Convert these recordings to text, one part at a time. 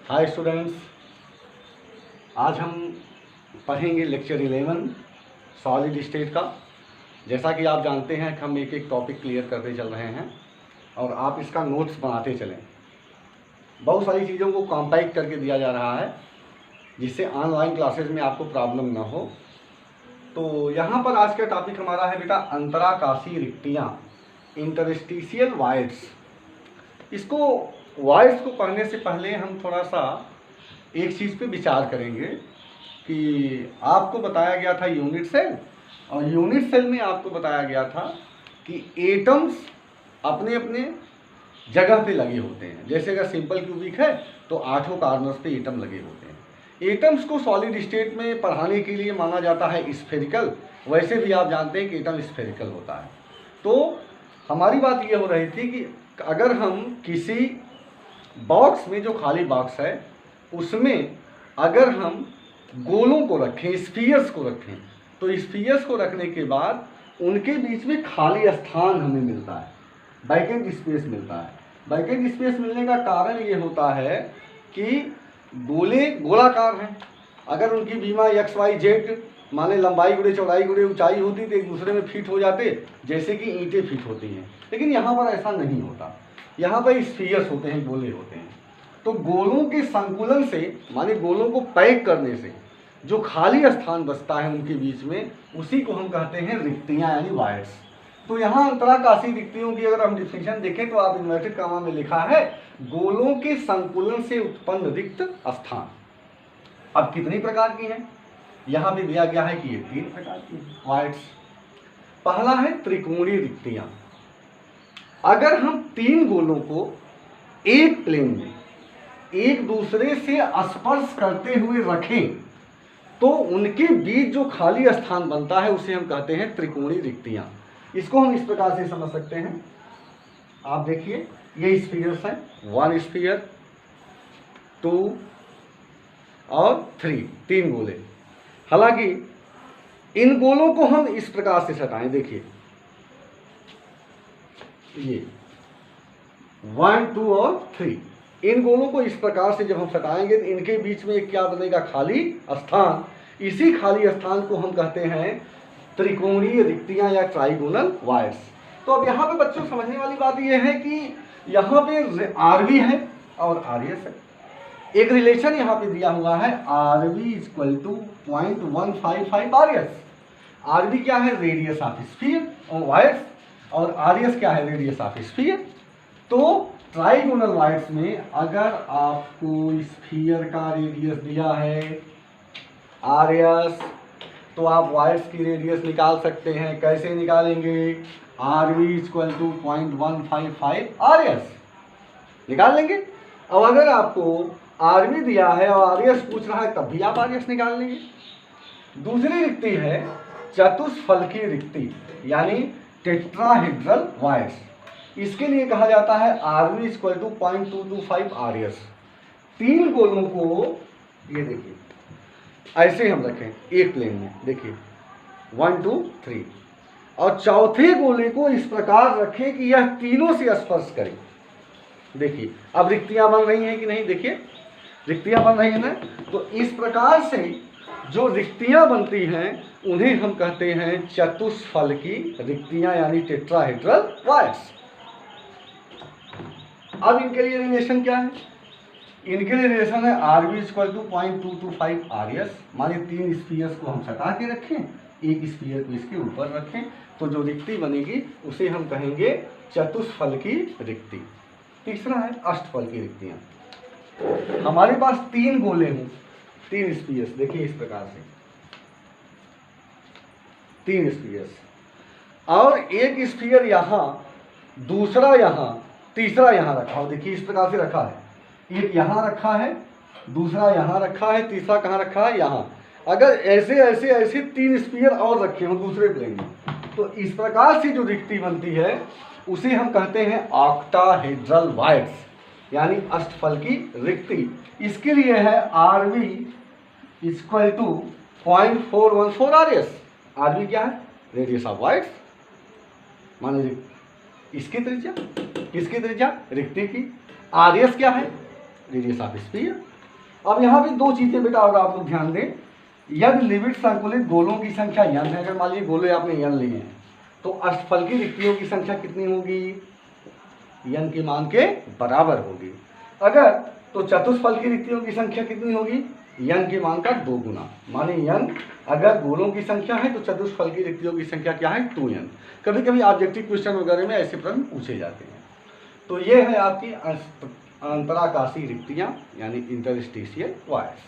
Hi students, आज हम पढ़ेंगे लेक्चर 11 सॉलिड स्टेट का। जैसा कि आप जानते हैं कि हम एक एक टॉपिक क्लियर करते चल रहे हैं और आप इसका नोट्स बनाते चलें। बहुत सारी चीज़ों को कॉम्पैक्ट करके दिया जा रहा है जिससे ऑनलाइन क्लासेस में आपको प्रॉब्लम ना हो। तो यहाँ पर आज का टॉपिक हमारा है बेटा अंतराकाशी रिक्तियाँ, इंटरस्टिशियल वाइड्स। इसको वाइड्स को पढ़ने से पहले हम थोड़ा सा एक चीज़ पे विचार करेंगे कि आपको बताया गया था यूनिट सेल, और यूनिट सेल में आपको बताया गया था कि एटम्स अपने अपने जगह पे लगे होते हैं। जैसे अगर सिंपल क्यूबिक है तो 8 कार्नर्स पे एटम लगे होते हैं। एटम्स को सॉलिड स्टेट में पढ़ाने के लिए माना जाता है स्फेरिकल। वैसे भी आप जानते हैं कि एटम स्फेरिकल होता है। तो हमारी बात ये हो रही थी कि अगर हम किसी बॉक्स में, जो खाली बॉक्स है, उसमें अगर हम गोलों को रखें, स्फीयर्स को रखें, तो स्फीयर्स को रखने के बाद उनके बीच में खाली स्थान हमें मिलता है, वैकेंट स्पेस मिलता है। वैकेंट स्पेस मिलने का कारण ये होता है कि गोले गोलाकार हैं। अगर उनकी बीमा एक्स वाई जेड माने लंबाई गुणे चौड़ाई गुणे ऊंचाई होती तो एक दूसरे में फिट हो जाते, जैसे कि ईंटें फिट होती हैं। लेकिन यहाँ पर ऐसा नहीं होता, यहाँ पर स्फीयर्स होते हैं, गोले होते हैं। तो गोलों के संकुलन से, माने गोलों को पैक करने से जो खाली स्थान बचता है उनके बीच में, उसी को हम कहते हैं रिक्तियाँ यानी वाइड्स। तो यहाँ अंतराकाशी रिक्तियों की अगर हम डिफिनेशन देखें तो आप इन्वर्टेड कॉमा में लिखा है गोलों के संकुलन से उत्पन्न रिक्त स्थान। अब कितनी प्रकार की हैं? यहाँ पे दिया गया है कि ये 3 प्रकार की वाइड्स। पहला है त्रिकोणीय रिक्तियाँ। अगर हम 3 गोलों को एक प्लेन में एक दूसरे से स्पर्श करते हुए रखें तो उनके बीच जो खाली स्थान बनता है उसे हम कहते हैं त्रिकोणीय रिक्तियाँ। इसको हम इस प्रकार से समझ सकते हैं। आप देखिए, ये स्फीयर्स हैं, 1 स्फीयर, 2 और 3 गोले। हालांकि इन गोलों को हम इस प्रकार से सटाएं, देखिए ये 1, 2 और 3, इन गोलों को इस प्रकार से जब हम सटाएंगे तो इनके बीच में क्या बनेगा? खाली स्थान। इसी खाली स्थान को हम कहते हैं त्रिकोणीय रिक्तियां या ट्राइगोनल वाइड्स। तो अब यहाँ पे बच्चों समझने वाली बात यह है कि यहाँ पे आरवी है और आरएस है। एक रिलेशन यहाँ पे दिया हुआ है, RV equal to 0.155 RS. RV क्या है? रेडियस ऑफ स्फीयर और वाइड्स, और आरएस क्या है? Radius of sphere. तो ट्राइगोनल वाइड्स में अगर आपको स्फीयर का रेडियस दिया है आरएस, तो आप वाइड्स की रेडियस निकाल सकते हैं। कैसे निकालेंगे? आरवी इक्वल टू 0.155 आरएस निकाल लेंगे। अब अगर आपको आरवी दिया है और आरएस पूछ रहा है तब भी आप आरएस निकाल लेंगे। दूसरी रिक्ति है चतुष्फलकीय रिक्ति यानी टेट्राहेड्रल वाइड्स। इसके लिए कहा जाता है आरवी इक्वल टू 0.225 आरएस। 3 गोलों को ये देखिए ऐसे हम रखें एक प्लेन में, देखिए 1, 2, 3, और चौथे गोले को इस प्रकार रखें कि यह तीनों से स्पर्श करे। देखिए अब रिक्तियां बन रही हैं कि नहीं? देखिए रिक्तियां बन रही हैं ना। तो इस प्रकार से जो रिक्तियां बनती हैं उन्हें हम कहते हैं चतुष्फलकीय रिक्तियां यानी टेट्राहेड्रल वाइड्स। अब इनके लिए रिलेशन क्या है? इनके लिए रिलेशन है आरवी इक्वल टू 0.225 आरएस। माने 3 स्फीयर्स को हम सटा के रखें, एक स्फीयर को इसके ऊपर रखें, तो जो रिक्ति बनेगी उसे हम कहेंगे चतुष्फलकीय रिक्ति। तीसरा है अष्टफलकीय रिक्तियां। हमारे पास 3 गोले हों, 3 स्फीयर्स, देखिए इस प्रकार से 3 स्फीयर्स, और एक स्फीयर यहाँ, दूसरा यहाँ, तीसरा यहाँ रखा हो। देखिए इस प्रकार से रखा है, एक यहाँ रखा है, दूसरा यहाँ रखा है, तीसरा कहाँ रखा है? यहाँ। अगर ऐसे ऐसे ऐसे 3 स्फीयर और रखे हो दूसरे प्लेन में, तो इस प्रकार से जो रिक्ति बनती है उसे हम कहते हैं ऑक्टाहेड्रल वाइड्स यानी अष्टफलकीय रिक्ति। इसके लिए है RV equal to 0.414 RS. RV क्या है? Radius of voids. माने इसकी त्रिज्या, किसकी त्रिज्या? रिक्ति की। आरएस क्या है? Radius of sphere. अब यहाँ भी दो चीज़ें बेटा और आप लोग ध्यान दें, यदि लिमिट संकुलित गोलों की संख्या n है, अगर मान लीजिए गोले आपने n लिए हैं, तो अष्टफल की रिक्तियों की संख्या कितनी होगी, n के मान के बराबर होगी। अगर तो चतुष्फल की रिक्तियों की संख्या कितनी होगी, n के मान का 2 गुना। माने n अगर गोलों की संख्या है तो चतुष्फल की रिक्तियों की संख्या क्या है, 2n। कभी कभी ऑब्जेक्टिव क्वेश्चन वगैरह में ऐसे प्रश्न पूछे जाते हैं। तो ये है आपकी अंतराकाशीय रिक्तियां यानी इंटरस्टिशियल वॉइड्स।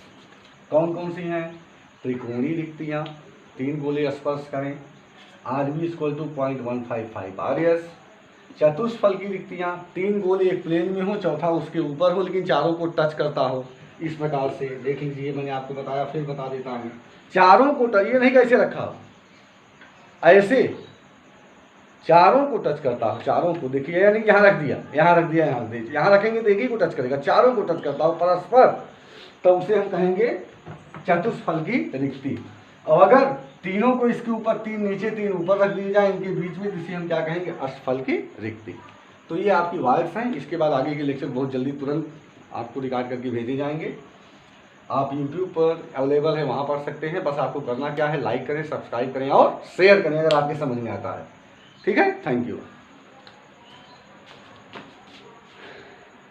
कौन कौन सी हैं, त्रिकोणीय रिक्तियां, 3 गोले स्पर्श करें, RV = 0.155 RS। चतुष्फल की रिक्तियां, 3 गोले एक प्लेन में हो, चौथा उसके ऊपर हो लेकिन चारों को टच करता हो, इस प्रकार से देख लीजिए, मैंने आपको बताया, फिर बता देता हूँ। चारों को टच, ये नहीं कैसे रखा हो, ऐसे चारों को टच करता हो, चारों को देखिए, यानी यहाँ रख दिया, यहाँ रख दिया, यहाँ रखेंगे तो एक ही को टच करेगा, चारों को टच करता हो परस्पर, तो उसे हम कहेंगे चतुष्फल की रिक्ति। और अगर तीनों को इसके ऊपर, 3 नीचे 3 ऊपर रख दिए जाए इनके बीच में, इसे हम क्या कहेंगे, अष्टफल की रिक्ति। तो ये आपकी वॉइड्स हैं। इसके बाद आगे के लेक्चर बहुत जल्दी तुरंत आपको रिकॉर्ड करके भेजे जाएंगे। आप YouTube पर अवेलेबल है, वहाँ पढ़ सकते हैं। बस आपको करना क्या है, लाइक करें, सब्सक्राइब करें और शेयर करें अगर आपके समझ में आता है। ठीक है, थैंक यू।